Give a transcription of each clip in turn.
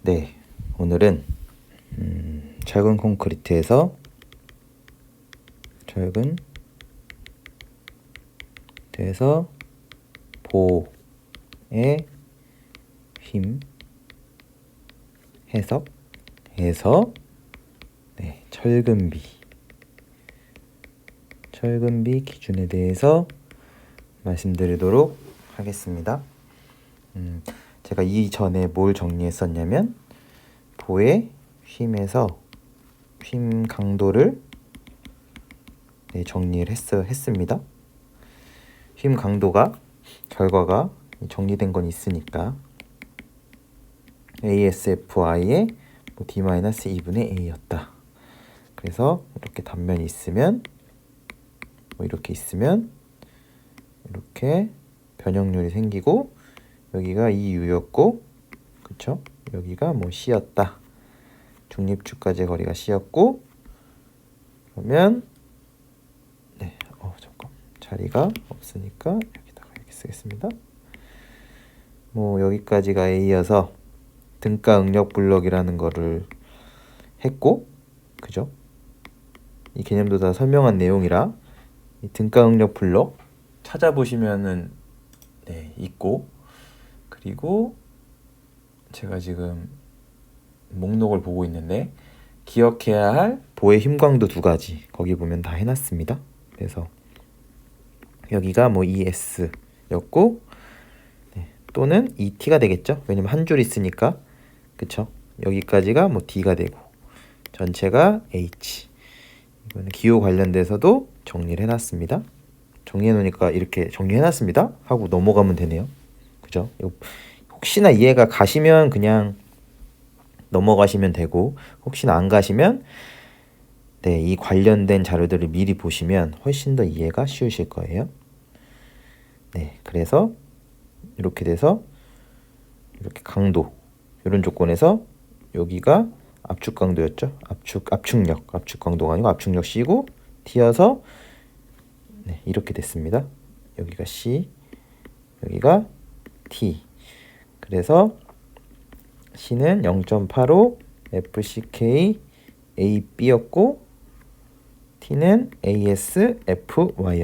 네, 오늘은 철근 콘크리트에서 보의 힘 해석해서 철근비 기준에 대해서 말씀드리도록 하겠습니다. 제가 이전에 뭘 정리했었냐면 보의 힘에서 힘 강도를 정리를 했습니다. 힘 강도가 결과가 정리된 건 있으니까 ASFI의 D-2분의 A였다. 그래서 이렇게 단면이 있으면 이렇게 있으면 이렇게 변형률이 생기고 여기가 EU였고 그쵸? 여기가 C였다. 중립축까지의 거리가 C였고 그러면 잠깐 자리가 없으니까 여기다가 이렇게 쓰겠습니다. 여기까지가 A여서 등가 응력 블럭이라는 거를 했고 그죠? 이 개념도 다 설명한 내용이라 이 등가 응력 블럭 찾아보시면은 있고 그리고 제가 지금 목록을 보고 있는데 기억해야 할 보의 힘 강도 두 가지 거기 보면 다 해놨습니다. 그래서 여기가 ES였고 또는 ET가 되겠죠. 왜냐면 한 줄 있으니까 그쵸? 여기까지가 D가 되고 전체가 H. 이거는 기호 관련돼서도 정리를 해놨습니다. 정리해놓으니까 이렇게 정리해놨습니다 하고 넘어가면 되네요. 그죠? 혹시나 이해가 가시면 그냥 넘어가시면 되고 혹시나 안 가시면 이 관련된 자료들을 미리 보시면 훨씬 더 이해가 쉬우실 거예요. 그래서 이렇게 돼서 이렇게 강도 이런 조건에서 여기가 압축 강도였죠. 압축 강도가 아니고 압축력 C고 T여서 이렇게 됐습니다. 여기가 C, 여기가 T. 그래서 C는 0.85 FCK AB였고 T는 ASFY였습니다.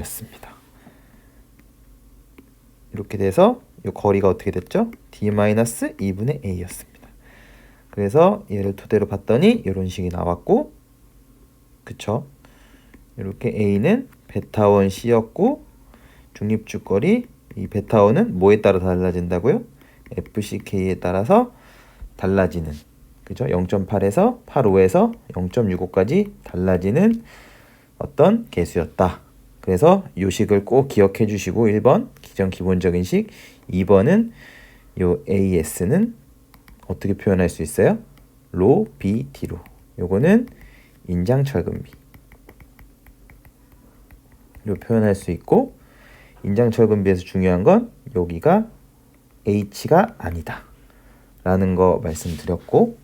이렇게 돼서 이 거리가 어떻게 됐죠? D-2분의 A였습니다. 그래서 얘를 토대로 봤더니 이런 식이 나왔고 그쵸? 이렇게 A는 베타1 C였고 중립축거리 이 베타1은 뭐에 따라 달라진다고요? FCK에 따라서 달라지는 그죠? 0.8에서 8.5에서 0.65까지 달라지는 어떤 개수였다. 그래서 이 식을 꼭 기억해 주시고 1번 기본적인 식 2번은 요 AS는 어떻게 표현할 수 있어요? 로 BD로 요거는 인장철근비로 표현할 수 있고 인장철근비에서 중요한 건 여기가 H가 아니다 라는 거 말씀드렸고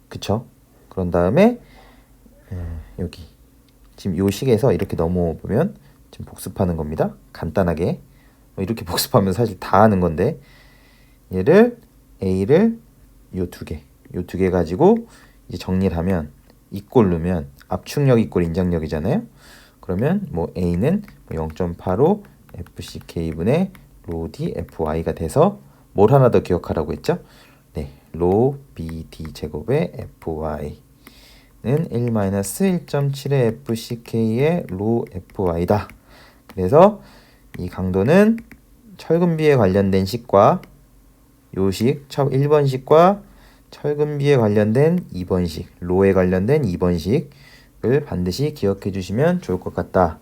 그쵸? 그런 다음에 여기 지금 요 식에서 이렇게 넘어보면 지금 복습하는 겁니다. 간단하게 이렇게 복습하면 사실 다 하는 건데 얘를 A를 요 두 개 가지고 이제 정리를 하면 이꼴 넣으면 압축력 이꼴 인장력이잖아요. 그러면 A는 0.85 FCK분의 로 D FY가 돼서 뭘 하나 더 기억하라고 했죠? 로 BD 제곱의 FY는 1-1.7의 FCK의 로 FY다. 그래서 이 강도는 철근비에 관련된 식과 요식 1번식과 철근비에 관련된 2번식, 로에 관련된 2번식을 반드시 기억해 주시면 좋을 것 같다.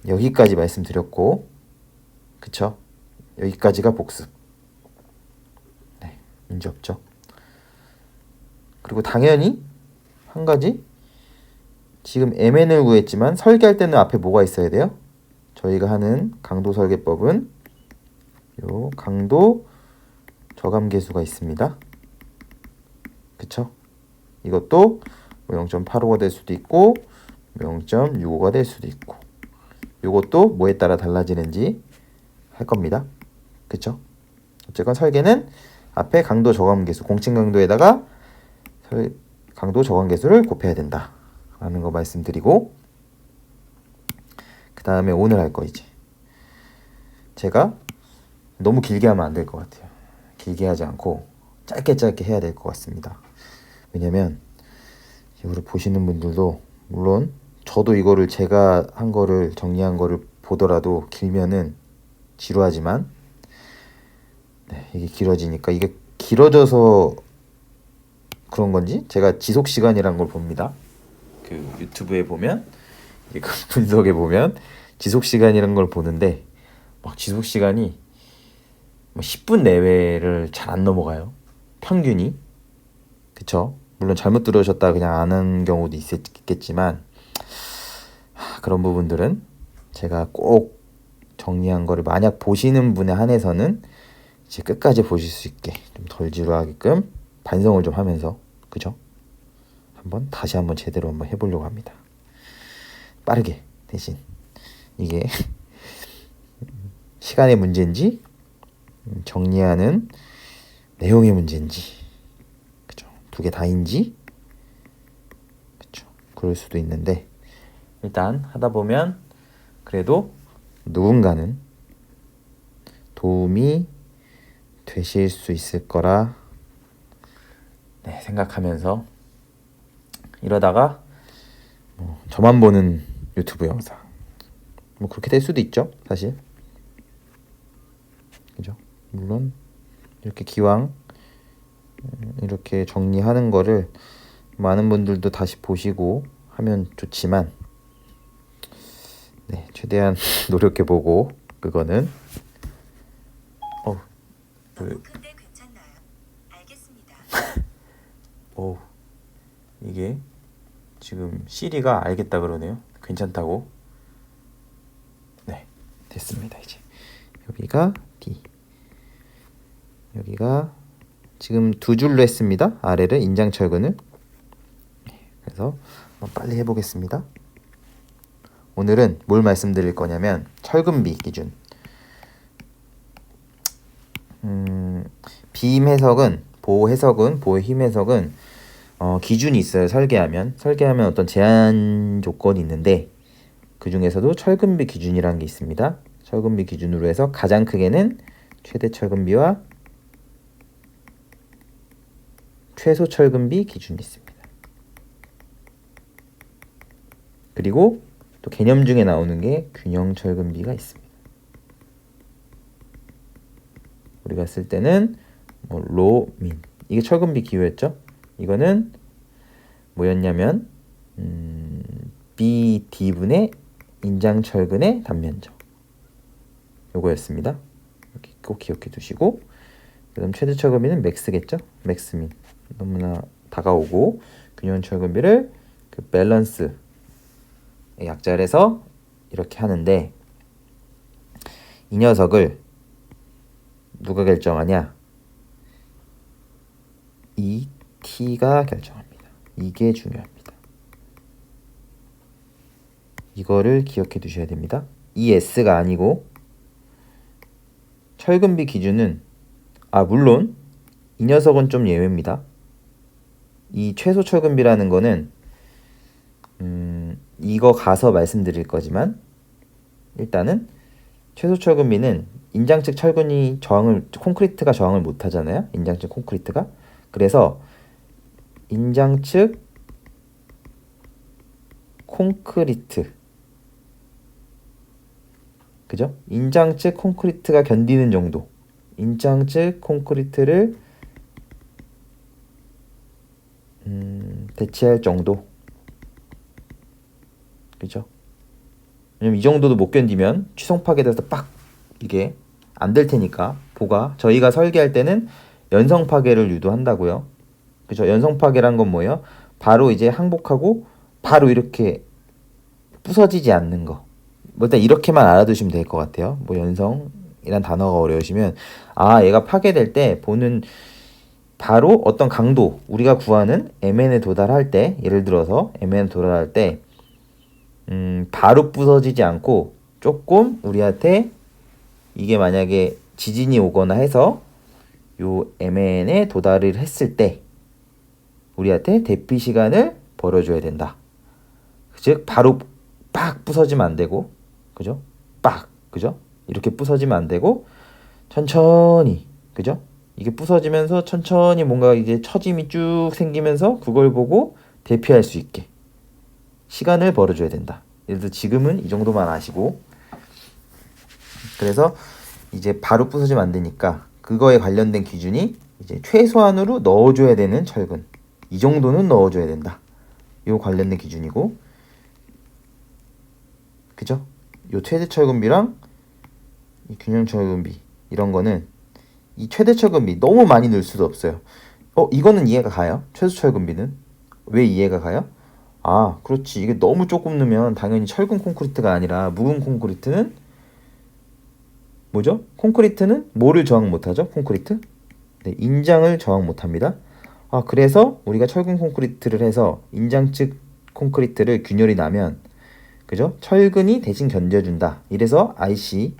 여기까지 말씀드렸고 그쵸? 여기까지가 복습. 문제 없죠. 그리고 당연히 한 가지 지금 MN을 구했지만 설계할 때는 앞에 뭐가 있어야 돼요? 저희가 하는 강도 설계법은 요 강도 저감계수가 있습니다. 그쵸? 이것도 0.85가 될 수도 있고 0.65가 될 수도 있고 요것도 뭐에 따라 달라지는지 할 겁니다. 그쵸? 어쨌건 설계는 앞에 강도 저감계수, 공칭 강도에다가 강도 저감계수를 곱해야 된다 라는 거 말씀드리고, 그 다음에 오늘 할 거 이제 제가 너무 길게 하면 안 될 것 같아요. 길게 하지 않고 짧게 해야 될 것 같습니다. 왜냐면 이거를 보시는 분들도, 물론 저도 이거를 제가 한 거를 정리한 거를 보더라도 길면은 지루하지만, 네, 이게 길어지니까, 이게 길어져서 그런 건지 제가 지속 시간이란 걸 봅니다. 그 유튜브에 보면, 그 분석에 보면 지속 시간이란 걸 보는데, 막 지속 시간이 10분 내외를 잘 안 넘어가요. 평균이. 그쵸? 물론 잘못 들으셨다 그냥 안 하는 경우도 있겠지만, 그런 부분들은 제가 꼭 정리한 거를 만약 보시는 분에 한해서는 이제 끝까지 보실 수 있게 좀 덜 지루하게끔 반성을 좀 하면서, 그죠? 다시 한번 제대로 한번 해보려고 합니다. 빠르게. 대신 이게 시간의 문제인지 정리하는 내용의 문제인지, 그죠? 두 개 다인지, 그죠? 그럴 수도 있는데, 일단 하다 보면 그래도 누군가는 도움이 되실 수 있을 거라 생각하면서, 이러다가 저만 보는 유튜브 영상, 그렇게 될 수도 있죠, 사실. 그죠? 물론 이렇게 기왕 이렇게 정리하는 거를 많은 분들도 다시 보시고 하면 좋지만, 네, 최대한 노력해보고, 그거는 근데 괜찮나요? 알겠습니다. 이게 지금 시리가 알겠다 그러네요. 괜찮다고. 네, 됐습니다. 이제 여기가 D, 여기가 지금 두 줄로 했습니다. 아래를 인장철근을. 그래서 빨리 해보겠습니다. 오늘은 뭘 말씀드릴 거냐면 철근비 기준. 비임 해석은, 보호 해석은, 보호 힘 해석은 기준이 있어요. 설계하면 어떤 제한 조건이 있는데, 그 중에서도 철근비 기준이라는 게 있습니다. 철근비 기준으로 해서 가장 크게는 최대 철근비와 최소 철근비 기준이 있습니다. 그리고 또 개념 중에 나오는 게 균형 철근비가 있습니다. 우리가 쓸 때는 로, 민, 이게 철근비 기호였죠. 이거는 뭐였냐면 BD분의 인장철근의 단면적, 요거였습니다. 이렇게 꼭 기억해 두시고, 그 다음 최대 철근비는 맥스겠죠. 맥스민, 너무나 다가오고, 균형 철근비를 그 밸런스 약자를 해서 이렇게 하는데, 이 녀석을 누가 결정하냐? 이 T가 결정합니다. 이게 중요합니다. 이거를 기억해 두셔야 됩니다. 이 S가 아니고, 철근비 기준은, 물론 이 녀석은 좀 예외입니다. 이 최소 철근비라는 거는 이거 가서 말씀드릴 거지만, 일단은 최소 철근비는 인장 측 철근이 콘크리트가 저항을 못 하잖아요. 인장 측 콘크리트가. 그래서 인장 측 콘크리트, 그죠? 인장 측 콘크리트가 견디는 정도, 인장 측 콘크리트를 대체할 정도, 그죠? 왜냐면 이 정도도 못 견디면 취성 파괴돼서 빡 이게 안 될 테니까. 저희가 설계할 때는 연성 파괴를 유도한다고요. 그죠? 연성 파괴란 건 뭐예요? 바로 이제 항복하고 바로 이렇게 부서지지 않는 거. 일단 이렇게만 알아두시면 될 것 같아요. 연성이란 단어가 어려우시면, 얘가 파괴될 때 보는 바로 어떤 강도, 우리가 구하는 MN에 도달할 때, 예를 들어서 MN에 도달할 때 바로 부서지지 않고 조금 우리한테, 이게 만약에 지진이 오거나 해서 요 MN에 도달을 했을 때 우리한테 대피 시간을 벌어줘야 된다. 즉 바로 빡 부서지면 안 되고, 그죠? 빡, 그죠? 이렇게 부서지면 안 되고 천천히, 그죠? 이게 부서지면서 천천히 뭔가 이제 처짐이 쭉 생기면서 그걸 보고 대피할 수 있게 시간을 벌어줘야 된다. 예를 들어 지금은 이 정도만 아시고, 그래서 이제 바로 부서지면 안 되니까 그거에 관련된 기준이 이제 최소한으로 넣어줘야 되는 철근, 이 정도는 넣어줘야 된다. 요 관련된 기준이고, 그죠? 요 최대 철근비랑 이 균형 철근비 이런 거는 이 최대 철근비 너무 많이 넣을 수도 없어요. 이거는 이해가 가요. 최소 철근비는 왜 이해가 가요? 아, 그렇지. 이게 너무 조금 넣으면 당연히 철근 콘크리트가 아니라 묵은 콘크리트는 뭐죠? 콘크리트는 뭐를 저항 못하죠? 콘크리트? 네, 인장을 저항 못합니다. 아, 그래서 우리가 철근 콘크리트를 해서 인장 측 콘크리트를 균열이 나면, 그죠? 철근이 대신 견뎌준다. 이래서 IC,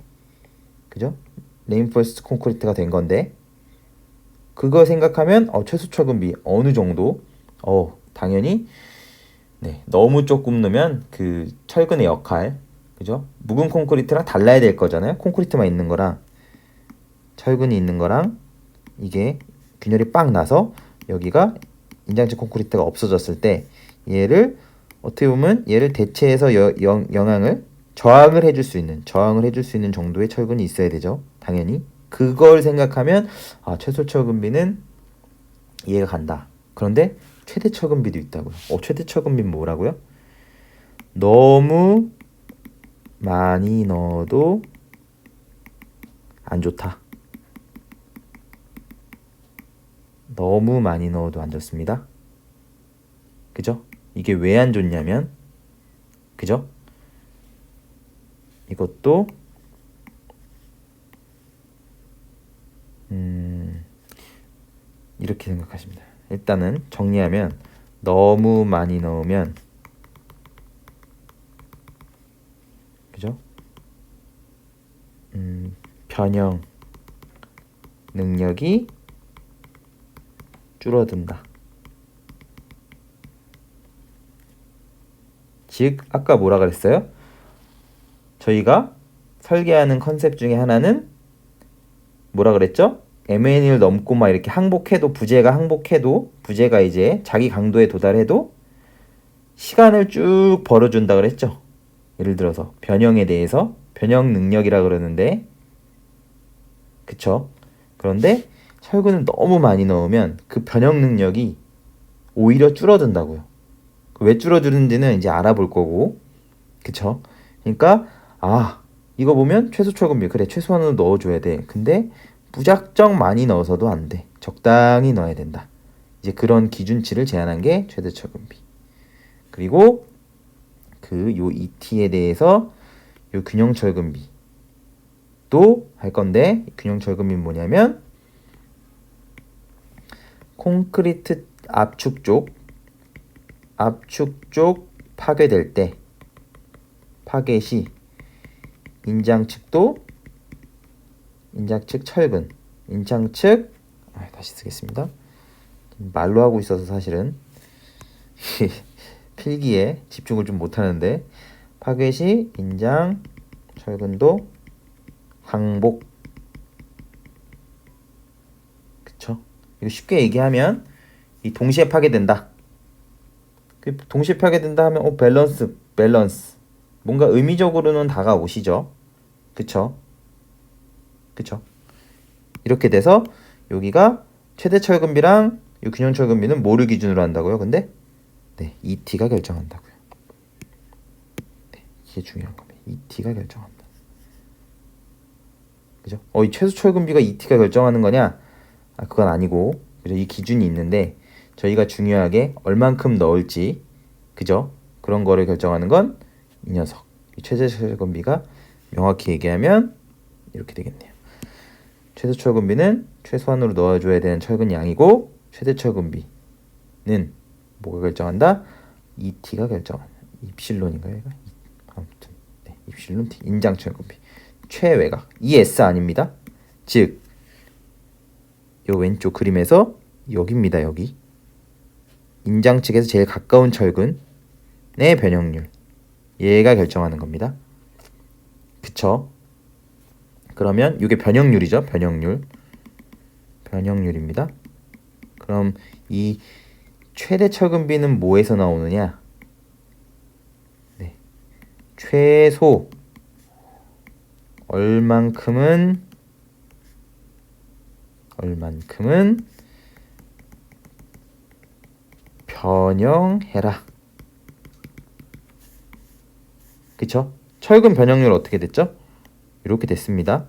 그죠? 레인포스트 콘크리트가 된 건데, 그거 생각하면 최소 철근비 어느 정도? 당연히 네, 너무 조금 넣으면 그 철근의 역할, 그죠? 묵은 콘크리트랑 달라야 될 거잖아요. 콘크리트만 있는 거랑 철근이 있는 거랑 이게 균열이 빵 나서 여기가 인장식 콘크리트가 없어졌을 때 얘를 어떻게 보면 얘를 대체해서 영향을 저항을 해줄 수 있는 정도의 철근이 있어야 되죠. 당연히 그걸 생각하면 최소 철근비는 이해가 간다. 그런데 최대 철근비도 있다고요. 최대 철근비는 뭐라고요? 너무 많이 넣어도 안 좋다. 너무 많이 넣어도 안 좋습니다. 그죠? 이게 왜 안 좋냐면, 그죠? 이것도 이렇게 생각하십니다. 일단은 정리하면 너무 많이 넣으면, 그죠? 변형 능력이 줄어든다. 즉 아까 뭐라 그랬어요? 저희가 설계하는 컨셉 중에 하나는 뭐라 그랬죠? MN을 넘고 막 이렇게 부재가 이제 자기 강도에 도달해도 시간을 쭉 벌어준다 그랬죠? 예를 들어서 변형에 대해서 변형 능력이라 그러는데, 그쵸? 그런데 철근을 너무 많이 넣으면 그 변형 능력이 오히려 줄어든다고요. 왜 줄어드는지는 이제 알아볼 거고, 그쵸? 그러니까 이거 보면 최소 철근비, 그래, 최소한으로 넣어줘야 돼. 근데 무작정 많이 넣어서도 안 돼. 적당히 넣어야 된다. 이제 그런 기준치를 제한한 게 최대 철근비. 그리고 요 ET에 대해서 요 균형 철근비 또 할 건데, 균형 철근비는 뭐냐면 콘크리트 압축 쪽 파괴될 때 파괴 시 인장 측 철근, 인장 측 다시 쓰겠습니다. 말로 하고 있어서 사실은 필기에 집중을 좀 못하는데, 파괴 시 인장 철근도 항복. 그쵸? 이거 쉽게 얘기하면 이 동시에 파괴된다. 동시에 파괴된다 하면 밸런스 뭔가 의미적으로는 다가오시죠. 그쵸? 이렇게 돼서 여기가 최대 철근비랑 이 균형 철근비는 뭐를 기준으로 한다고요? 근데 네, ET가 결정한다고요. 네, 이게 중요한 겁니다. ET가 결정한다. 그죠? 이 최소 철근비가 ET가 결정하는 거냐? 그건 아니고, 그죠? 이 기준이 있는데 저희가 중요하게 얼만큼 넣을지, 그죠? 그런 거를 결정하는 건 이 녀석. 이 최대 철근비가 명확히 얘기하면 이렇게 되겠네요. 최소 철근비는 최소한으로 넣어줘야 되는 철근 양이고, 최대 철근비는 뭐가 결정한다? ET가 결정한다. 입실론인가요? 이거? 아무튼 네, 입실론 T. 인장 철근비 최외곽 ES 아닙니다. 즉 요 왼쪽 그림에서 여기입니다. 여기 인장 측에서 제일 가까운 철근의 변형률, 얘가 결정하는 겁니다. 그쵸? 그러면 이게 변형률이죠. 변형률입니다. 그럼 이 최대 철근비는 뭐에서 나오느냐? 네. 최소 얼만큼은 변형해라. 그쵸? 철근 변형률 어떻게 됐죠? 이렇게 됐습니다.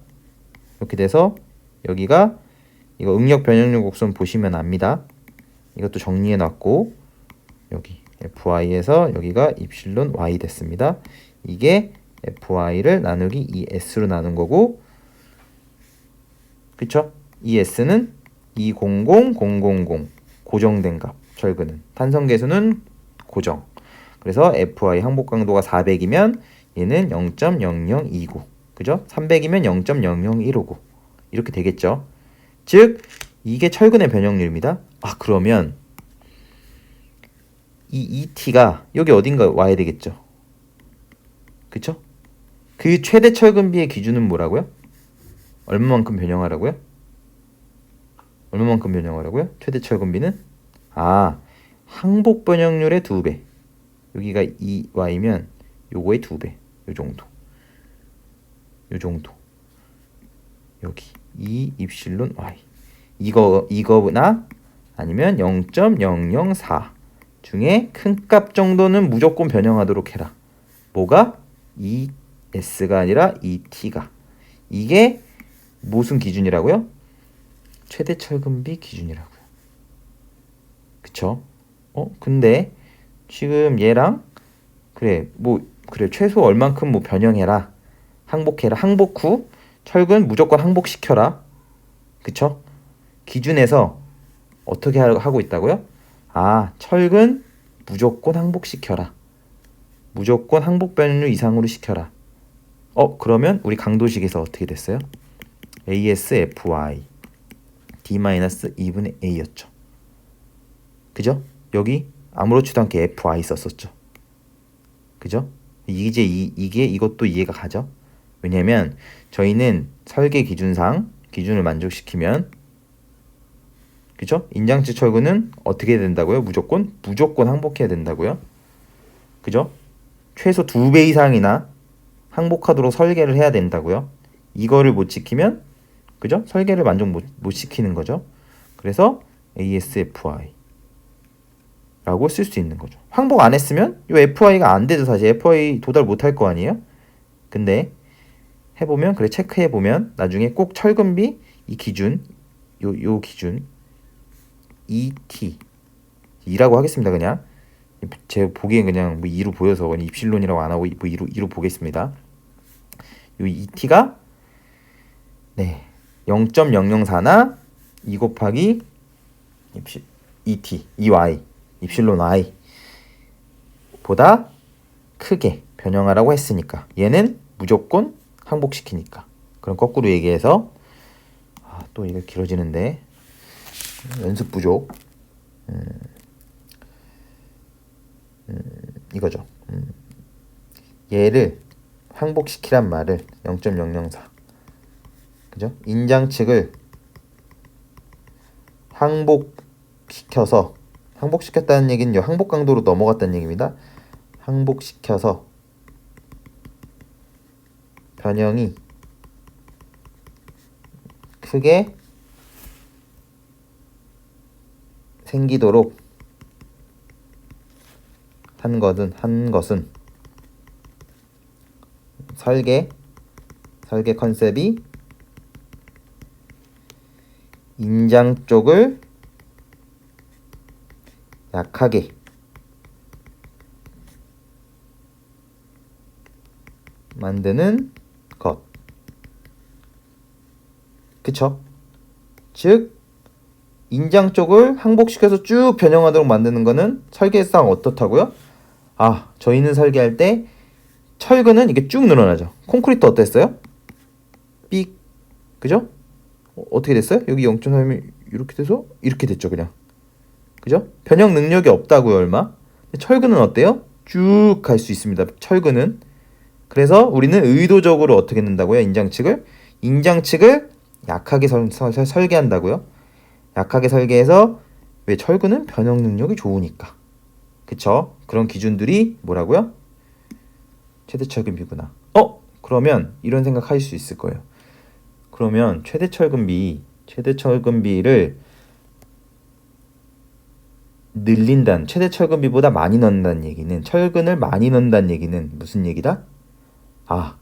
이렇게 돼서 여기가 이거 응력 변형률 곡선 보시면 압니다. 이것도 정리해 놨고 여기 FY에서 여기가 입실론 Y 됐습니다. 이게 FY를 나누기 2S로 나눈 거고, 그쵸? 이 S는 200000 고정된 값, 철근은 탄성 계수는 고정. 그래서 FY 항복 강도가 400이면 얘는 0.0029, 그죠? 300이면 0.0015고 이렇게 되겠죠. 즉 이게 철근의 변형률입니다. 아, 그러면 이 ET가 여기 어딘가 와야 되겠죠. 그쵸? 그 최대 철근비의 기준은 뭐라고요? 얼마만큼 변형하라고요? 최대 철근비는? 아, 항복 변형률의 2배. 여기가 2y면 요거의 2배. 요 정도. 여기 2 입실론 y. 이거나 아니면 0.004 중에 큰 값 정도는 무조건 변형하도록 해라. 뭐가? ES가 아니라 ET가. 이게 무슨 기준이라고요? 최대 철근비 기준이라고요. 그쵸? 근데 지금 얘랑 그래 최소 얼만큼 뭐 변형해라, 항복해라, 항복 후 철근 무조건 항복시켜라. 그쵸? 기준에서 어떻게 하고 있다고요? 아, 철근 무조건 항복시켜라. 무조건 항복 변형률 이상으로 시켜라. 그러면 우리 강도식에서 어떻게 됐어요? ASFY D-2분의 A였죠. 그죠? 여기 아무렇지도 않게 FI 썼었죠. 그죠? 이것도 이해가 가죠? 왜냐면 저희는 설계 기준상 기준을 만족시키면, 그죠? 인장치 철근은 어떻게 된다고요? 무조건 항복해야 된다고요. 그죠? 최소 2배 이상이나 항복하도록 설계를 해야 된다고요. 이거를 못 지키면, 그죠? 설계를 만족 못 시키는 거죠. 그래서 ASFI 라고 쓸 수 있는 거죠. 항복 안 했으면 이 FI가 안 되죠. 사실 FI 도달 못 할 거 아니에요. 근데 해보면, 그래, 체크해보면 나중에 꼭 철근비 이 기준, 요 기준 ET 이라고 하겠습니다. 그냥 제가 보기엔 그냥 뭐 2로 보여서 그냥 입실론이라고 안 하고 뭐 2로 보겠습니다. 요 ET가 0.004나 2 곱하기 ET, EY, 입실론 Y 보다 크게 변형하라고 했으니까 얘는 무조건 항복시키니까. 그럼 거꾸로 얘기해서 또 이거 길어지는데 연습 부족. 이거죠. 얘를 항복시키란 말을 0.004, 그죠? 인장 측을 항복시켰다는 얘기는 항복 강도로 넘어갔다는 얘기입니다. 항복시켜서 변형이 크게 생기도록 한 것은 설계 컨셉이 인장 쪽을 약하게 만드는 것. 그쵸? 즉 인장 쪽을 항복시켜서 쭉 변형하도록 만드는 거는 설계상 어떻다고요? 저희는 설계할 때 철근은 이게 쭉 늘어나죠. 콘크리트 어땠어요? 삑, 그죠? 어떻게 됐어요? 여기 0.3이면 이렇게 돼서 이렇게 됐죠, 그냥. 그죠? 변형 능력이 없다고요, 얼마? 철근은 어때요? 쭉 갈 수 있습니다. 철근은. 그래서 우리는 의도적으로 어떻게 넣는다고요? 인장 측을 약하게 설계한다고요. 약하게 설계해서 왜 철근은 변형 능력이 좋으니까. 그쵸? 그런 기준들이 뭐라고요? 최대 철근비구나. 그러면 이런 생각 하실 수 있을 거예요. 그러면 최대 철근비를 늘린다는, 최대 철근비보다 많이 넣는다는 얘기는, 철근을 많이 넣는다는 얘기는 무슨 얘기다? 아,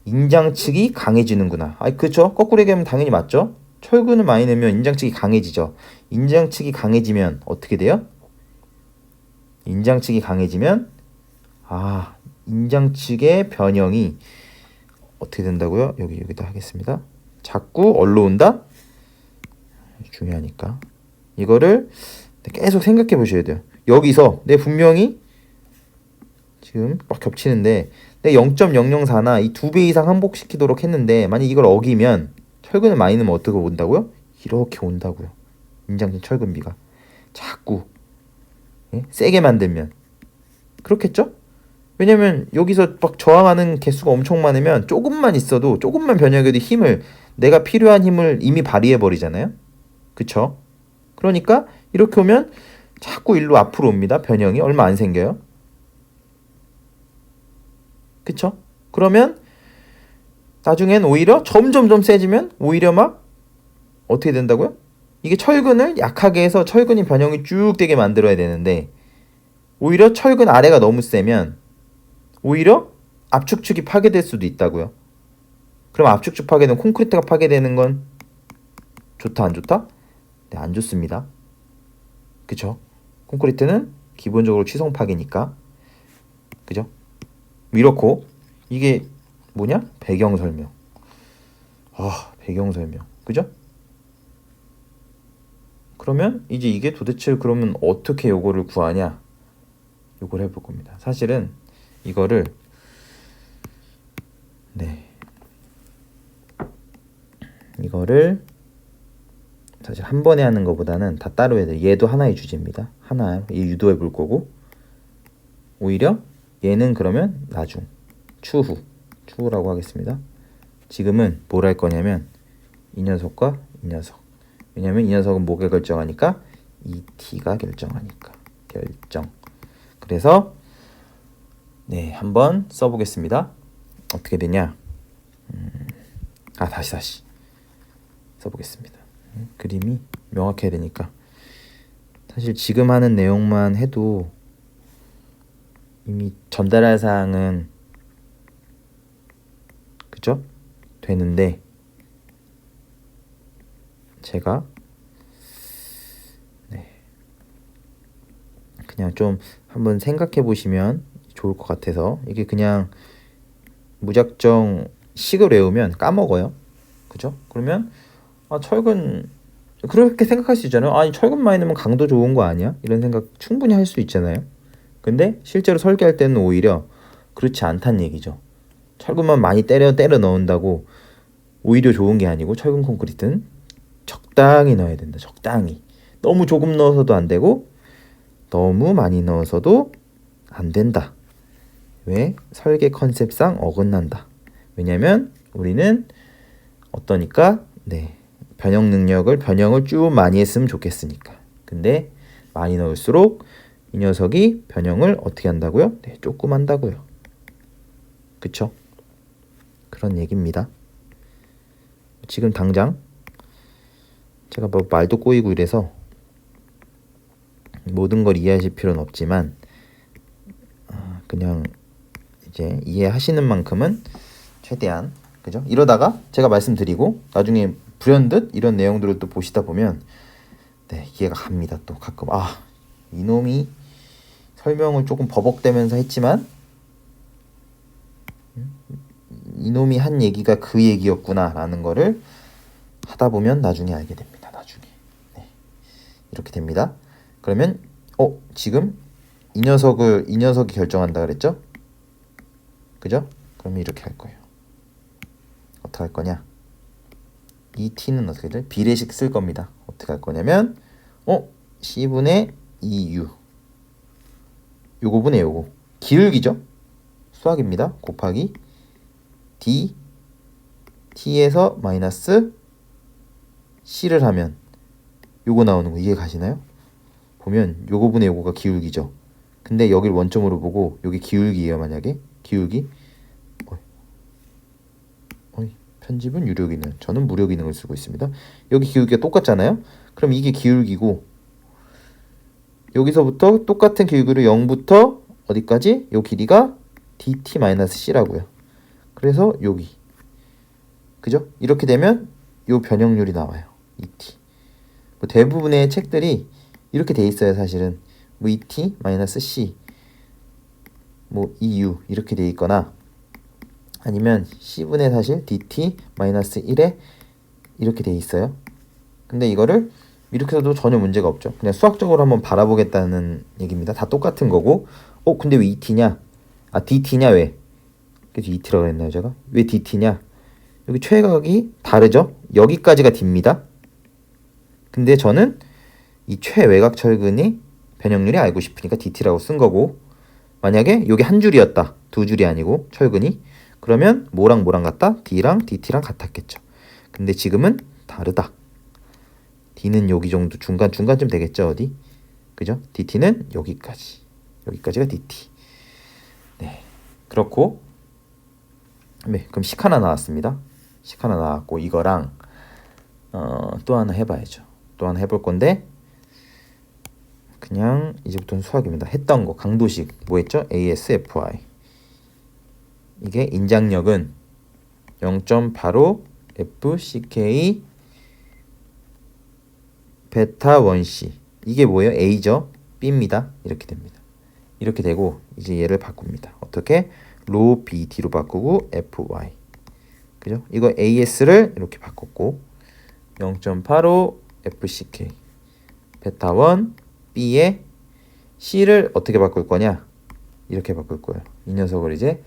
인장 측이 강해지는구나. 그쵸? 거꾸로 얘기하면 당연히 맞죠? 철근을 많이 넣으면 인장 측이 강해지죠. 인장 측이 강해지면 어떻게 돼요? 인장 측이 강해지면 인장 측의 변형이 어떻게 된다고요? 여기다 하겠습니다. 자꾸 올라온다? 중요하니까. 이거를 계속 생각해 보셔야 돼요. 여기서 내 분명히 지금 막 겹치는데 내 0.004나 이 2배 이상 항복시키도록 했는데 만약 이걸 어기면 철근을 많이 넣으면 어떻게 온다고요? 이렇게 온다고요. 인장 철근비가 자꾸 세게 만들면 그렇겠죠? 왜냐면 여기서 막 저항하는 개수가 엄청 많으면 조금만 있어도 조금만 변형해도 내가 필요한 힘을 이미 발휘해 버리잖아요. 그쵸? 그러니까 이렇게 오면 자꾸 일로 앞으로 옵니다. 변형이 얼마 안 생겨요. 그쵸? 그러면 나중엔 오히려 점점점 세지면 오히려 막 어떻게 된다고요? 이게 철근을 약하게 해서 철근이 변형이 쭉 되게 만들어야 되는데 오히려 철근 아래가 너무 세면 오히려 압축축이 파괴될 수도 있다고요. 그럼 압축축 파괴는 콘크리트가 파괴되는 건 좋다 안 좋다? 네, 안 좋습니다. 그쵸? 콘크리트는 기본적으로 취성 파괴니까. 그죠? 이렇고 이게 뭐냐? 배경 설명. 배경 설명. 그죠? 그러면 이제 이게 도대체 그러면 어떻게 요거를 구하냐? 요걸 해볼 겁니다. 사실은 이거를 사실 한 번에 하는 것보다는 다 따로 해야 돼요. 얘도 하나의 주제입니다. 하나 유도해 볼 거고 오히려 얘는 그러면 나중 추후라고 하겠습니다. 지금은 뭘 할 거냐면 이 녀석과 이 녀석. 왜냐면 이 녀석은 뭐가 결정하니까 ET가 결정하니까 결정. 그래서 한번 써보겠습니다. 어떻게 되냐? 다시 써보겠습니다. 그림이 명확해야 되니까. 사실 지금 하는 내용만 해도 이미 전달할 사항은 그죠? 되는데 제가 그냥 좀 한번 생각해 보시면 좋을 것 같아서 이게 그냥 무작정 식을 외우면 까먹어요. 그죠? 그러면 철근 그렇게 생각할 수 있잖아요. 아니 철근 많이 넣으면 강도 좋은 거 아니야? 이런 생각 충분히 할 수 있잖아요. 근데 실제로 설계할 때는 오히려 그렇지 않다는 얘기죠. 철근만 많이 때려 넣는다고 오히려 좋은 게 아니고 철근 콘크리트는 적당히 넣어야 된다. 적당히. 너무 조금 넣어서도 안 되고 너무 많이 넣어서도 안 된다. 왜? 설계 컨셉상 어긋난다. 왜냐면 우리는 어떠니까? 변형을 쭉 많이 했으면 좋겠으니까. 근데 많이 넣을수록 이 녀석이 변형을 어떻게 한다고요? 조금 한다고요. 그쵸? 그런 얘기입니다. 지금 당장 제가 뭐 말도 꼬이고 이래서 모든 걸 이해하실 필요는 없지만 그냥 이제 이해하시는 만큼은 최대한 그죠? 이러다가 제가 말씀드리고 나중에 불현듯 이런 내용들을 또 보시다 보면 이해가 갑니다. 또 가끔 이놈이 설명을 조금 버벅대면서 했지만 이놈이 한 얘기가 그 얘기였구나 라는 거를 하다 보면 나중에 알게 됩니다. 나중에 이렇게 됩니다. 그러면 지금 이 녀석이 결정한다 그랬죠? 그죠? 그러면 이렇게 할 거예요. 어떻게 할 거냐? 이 t는 어떻게 돼? 비례식 쓸 겁니다. 어떻게 할 거냐면 c분의 2u 요거분의 요거 기울기죠. 수학입니다. 곱하기 d t에서 마이너스 c를 하면 요거 나오는 거 이해 가시나요? 보면 요거분의 요거가 기울기죠. 근데 여길 원점으로 보고 여기 기울기예요. 만약에 기울기 편집은 유료 기능, 저는 무료 기능을 쓰고 있습니다. 여기 기울기가 똑같잖아요. 그럼 이게 기울기고 여기서부터 똑같은 기울기로 0부터 어디까지? 요 길이가 dt-c라고요. 그래서 여기 그죠? 이렇게 되면 요 변형률이 나와요. et. 뭐 대부분의 책들이 이렇게 돼 있어요. 사실은 뭐 et-c 뭐 eu 이렇게 돼 있거나 아니면 c분의 사실 dt-1에 이렇게 돼 있어요. 근데 이거를 이렇게 해도 전혀 문제가 없죠. 그냥 수학적으로 한번 바라보겠다는 얘기입니다. 다 똑같은 거고 근데 왜 et냐? dt냐 왜? 그래서 et라고 했나요 제가? 왜 dt냐? 여기 최각이 다르죠? 여기까지가 d입니다. 근데 저는 이 최외곽 철근이 변형률이 알고 싶으니까 dt라고 쓴 거고 만약에 여기 한 줄이었다. 두 줄이 아니고 철근이 그러면 뭐랑 뭐랑 같다? d랑 dt랑 같았겠죠. 근데 지금은 다르다. d는 여기 정도 중간쯤 되겠죠. 어디? 그죠? dt는 여기까지가 dt. 네, 그렇고 네, 그럼 식 하나 나왔습니다. 식 하나 나왔고 이거랑 또 하나 해봐야죠. 또 하나 해볼 건데 그냥 이제부터는 수학입니다. 했던 거 강도식 뭐 했죠? ASFI. 이게 인장력은 0.85 FCK 베타 1C. 이게 뭐예요? A죠? B입니다. 이렇게 됩니다. 이렇게 되고 이제 얘를 바꿉니다. 어떻게? 로 BD로 바꾸고 FY. 그죠? 이거 AS를 이렇게 바꿨고 0.85 FCK 베타 1 B에 C를 어떻게 바꿀 거냐? 이렇게 바꿀 거예요. 이 녀석을 이제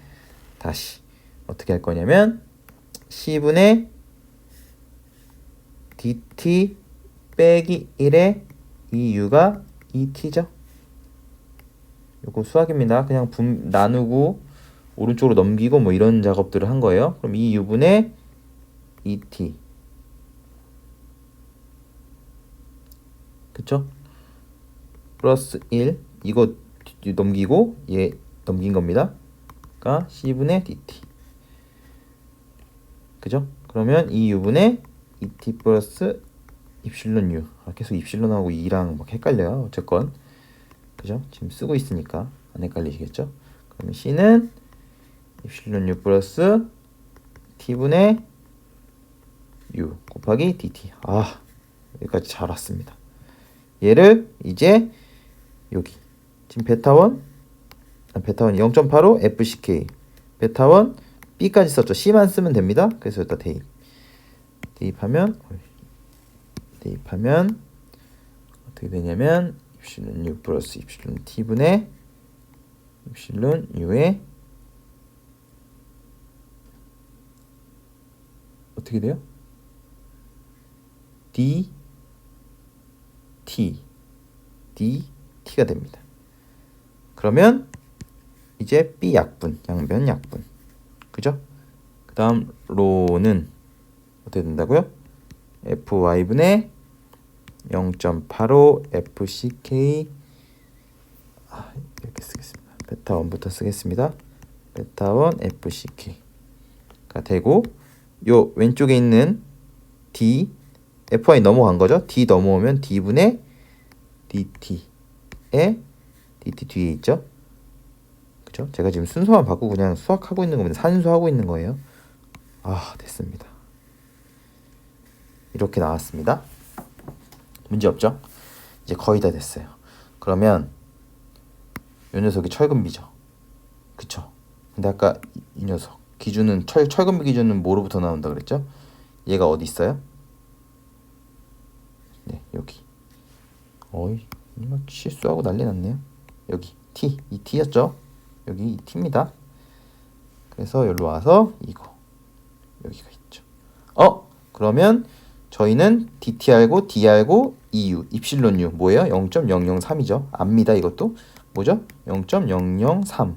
다시 어떻게 할 거냐면 C분의 DT 빼기 1에 이 U가 ET죠. 요거 수학입니다. 그냥 나누고 오른쪽으로 넘기고 뭐 이런 작업들을 한 거예요. 그럼 이 U분의 ET 그쵸? 플러스 1 이거 넘기고 얘 넘긴 겁니다. 그러니까 C분의 DT 그죠? 그러면 이 U분의 ET 플러스 입실론 U 계속 입실론하고 2랑 막 헷갈려요. 어쨌건 그죠? 지금 쓰고 있으니까 안 헷갈리시겠죠? 그러면 C는 입실론 U 플러스 T분의 U 곱하기 DT. 여기까지 잘 왔습니다. 얘를 이제 여기 지금 베타1 0.85 FCK 베타1 B까지 썼죠. C만 쓰면 됩니다. 그래서 여기다 대입하면 어떻게 되냐면 입실론 U 플러스 입실론 T분의 입실론 U에 어떻게 돼요? DT가 됩니다. 그러면 이제 B 약분, 양변 약분. 그죠? 그 다음 로는 어떻게 된다고요? FY분의 0.85 FCK 이렇게 쓰겠습니다. 베타 1부터 쓰겠습니다. 베타 1 FCK가 되고 요 왼쪽에 있는 D FY 넘어간 거죠. D 넘어오면 D분의 DT에 DT 뒤에 있죠. 그죠? 제가 지금 순서만 바꾸고 그냥 수학하고 있는 겁니다. 산수하고 있는 거예요. 됐습니다. 이렇게 나왔습니다. 문제 없죠? 이제 거의 다 됐어요. 그러면 이 녀석이 철근비죠. 그쵸? 근데 아까 이 녀석 기준은 철근비 기준은 뭐로부터 나온다 그랬죠? 얘가 어디 있어요? 네, 여기. 실수하고 난리 났네요. 여기 T, 이 T였죠? 여기 이 T입니다. 그래서 여기로 와서 이거 여기가 있죠. 그러면 저희는 dt 알고 d 알고 EU 입실론 U 뭐예요? 0.003이죠. 압니다. 이것도 뭐죠? 0.003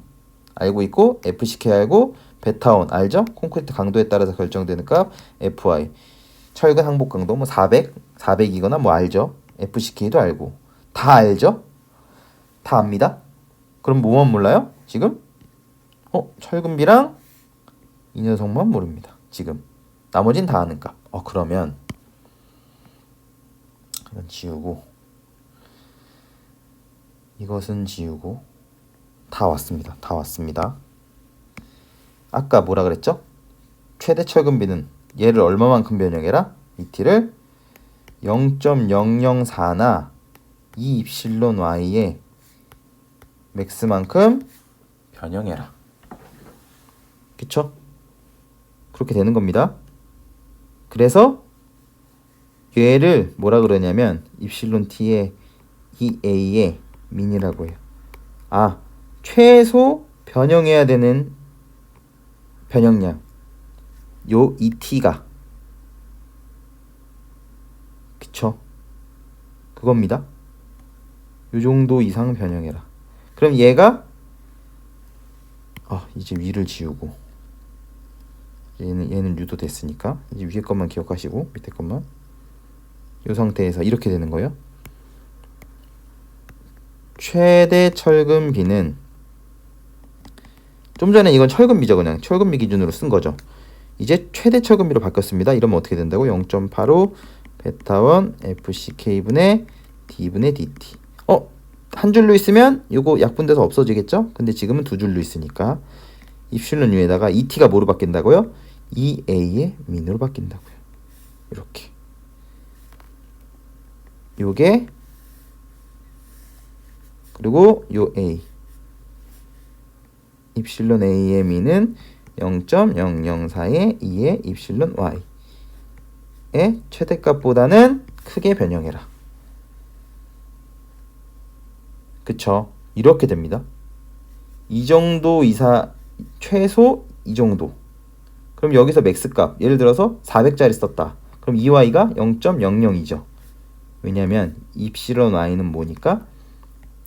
알고 있고 FCK 알고 베타원 알죠? 콘크리트 강도에 따라서 결정되는 값 FY 철근 항복 강도 뭐 400이거나 뭐 알죠? FCK도 알고 다 알죠? 다 압니다. 그럼 뭐만 몰라요? 지금? 철근비랑 이 녀석만 모릅니다. 지금 나머진 다 아는 값. 그러면 이건 지우고 이것은 지우고 다 왔습니다. 다 왔습니다. 아까 뭐라 그랬죠? 최대 철근비는 얘를 얼마만큼 변형해라? ET를 0.004나 2 입실론 y의 맥스만큼 변형해라. 그쵸? 그렇게 되는 겁니다. 그래서 얘를 뭐라 그러냐면 입실론 t의 이 a의 민이라고 해요. 최소 변형해야 되는 변형량 요 ET가 그쵸? 그겁니다. 요 정도 이상 변형해라. 그럼 얘가 이제 위를 지우고 얘는 유도 됐으니까 이제 위에 것만 기억하시고 밑에 것만 이 상태에서 이렇게 되는 거예요. 최대 철근비는 좀 전에 이건 철근비죠. 그냥 철근비 기준으로 쓴 거죠. 이제 최대 철근비로 바뀌었습니다. 이러면 어떻게 된다고? 0.85 베타1 FCK분의 D분의 DT. 한 줄로 있으면 이거 약분돼서 없어지겠죠? 근데 지금은 두 줄로 있으니까 입실론 U에다가 ET가 뭐로 바뀐다고요? EA의 민으로 바뀐다고요. 이렇게. 요게 그리고 요 A 입실론 A의 민은 0.004의 2의 입실론 Y의 최대값보다는 크게 변형해라. 그쵸? 이렇게 됩니다. 이 정도 이사 최소 이 정도. 그럼 여기서 맥스값 예를 들어서 400짜리 썼다. 그럼 이 y가 0.00이죠. 왜냐면 입실론 y는 뭐니까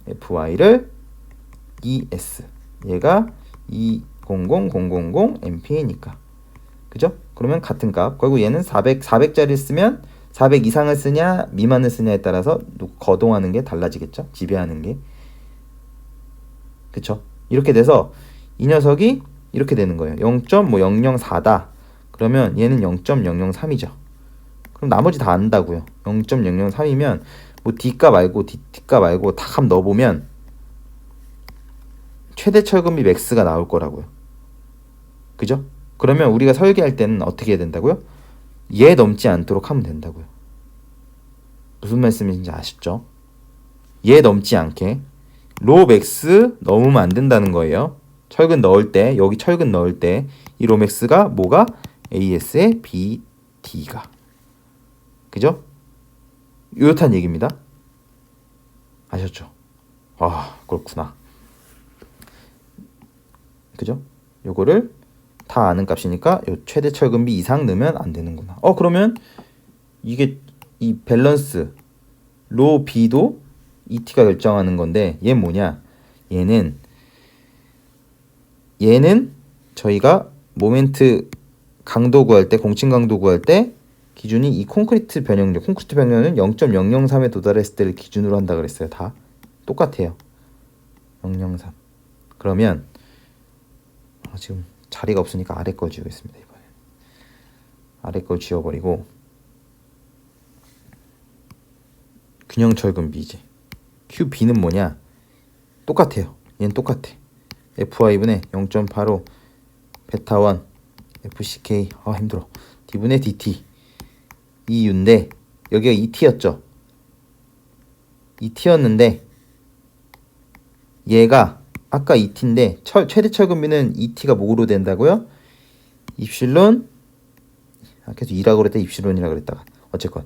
fy를 es 얘가 200000 mp니까 그죠? 그러면 같은 값. 그리고 얘는 400짜리 쓰면 400 이상을 쓰냐 미만을 쓰냐에 따라서 거동하는 게 달라지겠죠? 지배하는 게. 그쵸? 이렇게 돼서 이 녀석이 이렇게 되는 거예요. 0.004다. 그러면 얘는 0.003이죠. 그럼 나머지 다 안다고요. 0.003이면 뭐 D값 알고 D값 알고 다 값 넣어보면 최대 철근비 맥스가 나올 거라고요. 그죠? 그러면 우리가 설계할 때는 어떻게 해야 된다고요? 얘 넘지 않도록 하면 된다고요. 무슨 말씀인지 아시죠? 얘 넘지 않게 로 맥스 넘으면 안 된다는 거예요. 철근 넣을 때 여기 철근 넣을 때 이 로 맥스가 뭐가? AS의 BD가 그죠? 이렇단 얘기입니다. 아셨죠? 그렇구나. 그죠? 요거를 다 아는 값이니까 요 최대 철근비 이상 넣으면 안 되는구나. 그러면 이게 이 밸런스 로 B도 ET가 결정하는 건데 얘는 뭐냐? 얘는 저희가 모멘트 강도 구할 때 공칭 강도 구할 때 기준이 이 콘크리트 변형률 콘크리트 변형률은 0.003에 도달했을 때를 기준으로 한다 그랬어요. 다 똑같아요. 003. 그러면 지금 자리가 없으니까 아래 걸 지우겠습니다. 이번에 아래 걸 지워버리고 균형 철근비 이제 QB는 뭐냐? 똑같아요. 얘는 똑같아. FY분의 0.85 베타1 FCK 힘들어. D분의 DT 이 U인데 여기가 ET였죠. ET였는데 얘가 아까 ET인데 최대 철근비는 ET가 뭐로 된다고요? 입실론 계속 2라고 그랬다 입실론이라고 그랬다가 어쨌건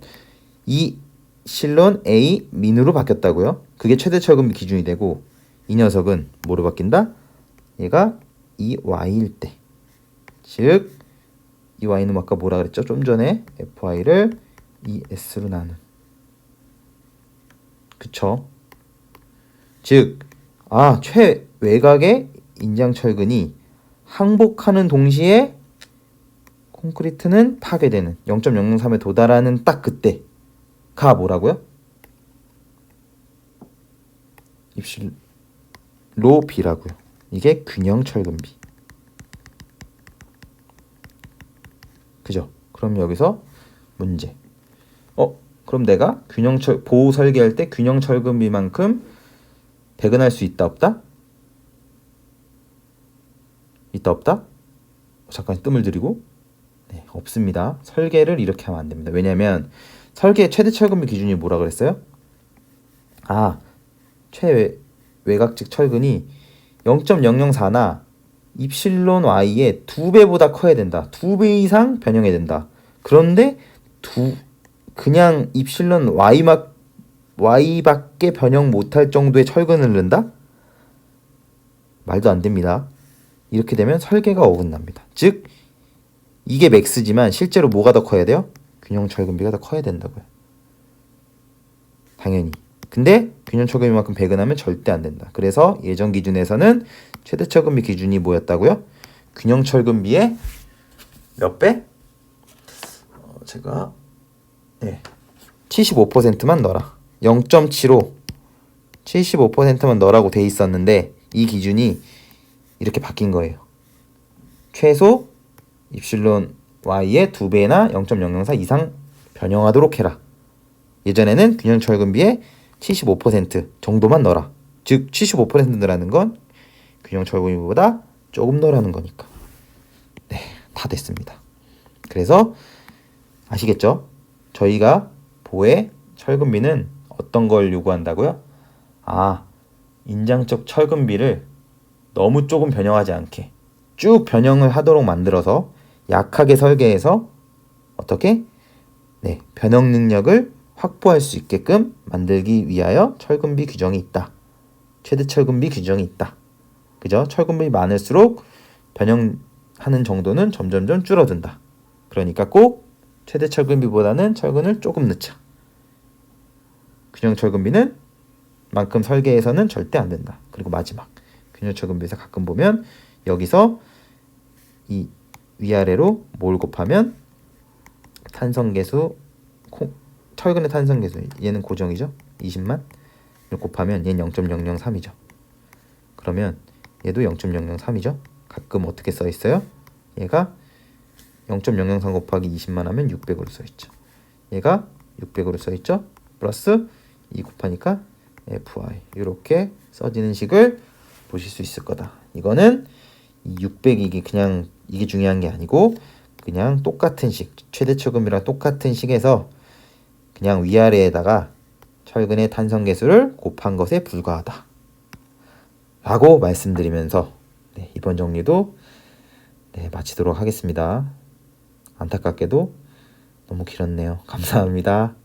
이 실론 A 민으로 바뀌었다고요. 그게 최대 철근비 기준이 되고 이 녀석은 뭐로 바뀐다? 얘가 이 Y일 때 즉 이 y는 아까 뭐라 그랬죠? 좀 전에 fy를 2s로 나눈. 그쵸? 즉, 최외곽의 인장철근이 항복하는 동시에 콘크리트는 파괴되는 0.003에 도달하는 딱 그때가 뭐라고요? 입실로 B라고요. 이게 균형철근비. 그죠? 그럼 여기서 문제. 그럼 내가 보호 설계할 때 균형철근비만큼 배근할 수 있다 없다? 있다 없다? 잠깐 뜸을 들이고 네, 없습니다. 설계를 이렇게 하면 안 됩니다. 왜냐면 설계 최대 철근비 기준이 뭐라 그랬어요? 최외곽측 철근이 0.004나 입실론 y의 2배보다 커야 된다. 2배 이상 변형해야 된다. 그런데 그냥 입실론 y밖에 변형 못할 정도의 철근을 넣는다? 말도 안 됩니다. 이렇게 되면 설계가 어긋납니다. 즉 이게 맥스지만 실제로 뭐가 더 커야 돼요? 균형 철근비가 더 커야 된다고요. 당연히. 근데 균형 철근비만큼 배근하면 절대 안 된다. 그래서 예전 기준에서는 최대 철근비 기준이 뭐였다고요? 균형 철근비의 몇 배? 제가 75%만 넣어라. 0.75 75%만 넣으라고 돼 있었는데 이 기준이 이렇게 바뀐 거예요. 최소 입실론 y의 2배나 0.004 이상 변형하도록 해라. 예전에는 균형 철근비의 75% 정도만 넣어라. 즉 75% 넣으라는 건 균형 철근비보다 조금 넣으라는 거니까. 네, 다 됐습니다. 그래서 아시겠죠? 저희가 보의 철근비는 어떤 걸 요구한다고요? 인장적 철근비를 너무 조금 변형하지 않게 쭉 변형을 하도록 만들어서 약하게 설계해서 어떻게? 변형 능력을 확보할 수 있게끔 만들기 위하여 철근비 규정이 있다. 최대 철근비 규정이 있다. 그죠? 철근비 많을수록 변형하는 정도는 점점점 줄어든다. 그러니까 꼭 최대 철근비보다는 철근을 조금 넣자. 균형 철근비는 만큼 설계해서는 절대 안 된다. 그리고 마지막 균형 철근비에서 가끔 보면 여기서 이 위아래로 뭘 곱하면 탄성계수 철근의 탄성계수 얘는 고정이죠. 20만 이걸 곱하면 얘는 0.003이죠. 그러면 얘도 0.003이죠. 가끔 어떻게 써 있어요? 얘가 0.003 곱하기 20만 하면 600으로 써 있죠. 얘가 600으로 써 있죠. 플러스 2 곱하니까 fy 이렇게 써지는 식을 보실 수 있을 거다. 이거는 600이 그냥 이게 중요한 게 아니고 그냥 똑같은 식 최대 철근비랑 똑같은 식에서 그냥 위아래에다가 철근의 탄성계수를 곱한 것에 불과하다 라고 말씀드리면서 이번 정리도 마치도록 하겠습니다. 안타깝게도 너무 길었네요. 감사합니다.